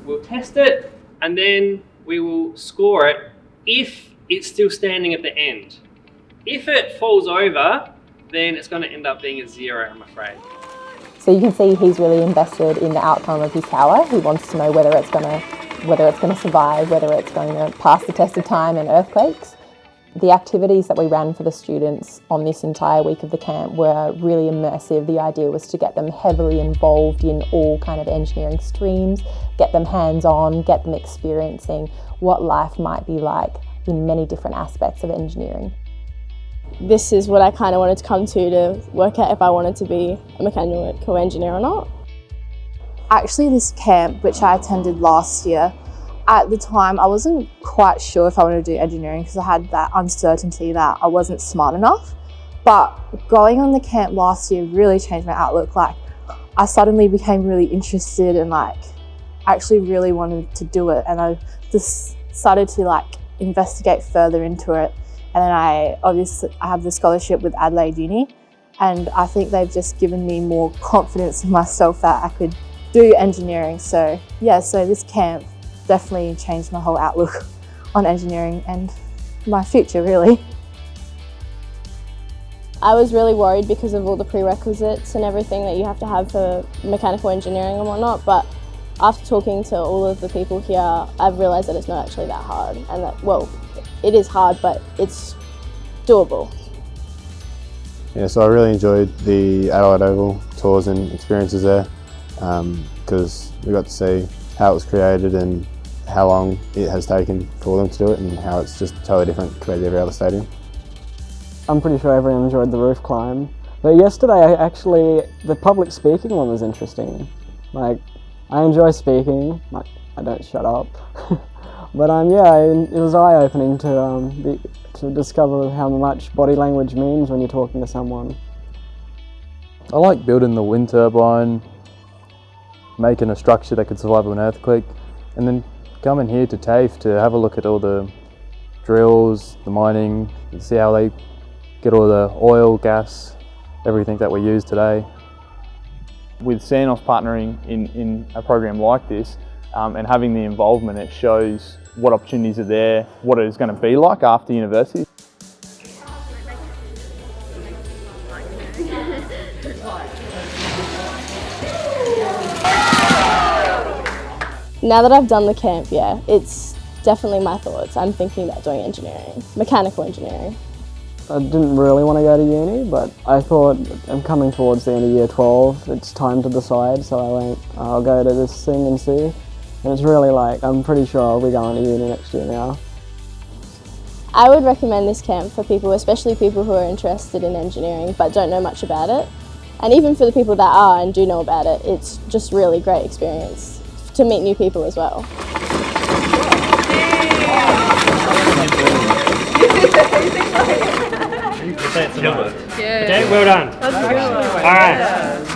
we'll test it and then we will score it if it's still standing at the end. If it falls over, then it's going to end up being a 0, I'm afraid. So you can see he's really invested in the outcome of his tower. He wants to know whether it's going to survive, whether it's going to pass the test of time and earthquakes. The activities that we ran for the students on this entire week of the camp were really immersive. The idea was to get them heavily involved in all kind of engineering streams, get them hands-on, get them experiencing what life might be like in many different aspects of engineering. This is what I kind of wanted to come to work out if I wanted to be a mechanical engineer or not. Actually, this camp, which I attended last year, at the time I wasn't quite sure if I wanted to do engineering because I had that uncertainty that I wasn't smart enough. But going on the camp last year really changed my outlook. Like, I suddenly became really interested and actually really wanted to do it, and I just started to investigate further into it. And then I have the scholarship with Adelaide Uni, and I think they've just given me more confidence in myself that I could do engineering. So yeah, so this camp definitely changed my whole outlook on engineering and my future, really. I was really worried because of all the prerequisites and everything that you have to have for mechanical engineering and whatnot, but after talking to all of the people here, I've realised that it's not actually that hard, and that, well, it is hard, but it's doable. Yeah, so I really enjoyed the Adelaide Oval tours and experiences there because we got to see how it was created and how long it has taken for them to do it and how it's just totally different compared to every other stadium. I'm pretty sure everyone enjoyed the roof climb. But yesterday, the public speaking one was interesting. I enjoy speaking. I don't shut up. But yeah, it was eye-opening to discover how much body language means when you're talking to someone. I like building the wind turbine, making a structure that could survive an earthquake, and then coming here to TAFE to have a look at all the drills, the mining, and see how they get all the oil, gas, everything that we use today. With Santos partnering in a program like this and having the involvement, it shows what opportunities are there, what it is going to be like after university. Now that I've done the camp, yeah, it's definitely my thoughts. I'm thinking about doing engineering, mechanical engineering. I didn't really want to go to uni, but I thought I'm coming towards the end of year 12, it's time to decide, so I went, I'll go to this thing and see. And it's really I'm pretty sure I'll be going to uni next year now. I would recommend this camp for people, especially people who are interested in engineering but don't know much about it. And even for the people that are and do know about it, it's just really great experience to meet new people as well. Okay, well done. All right.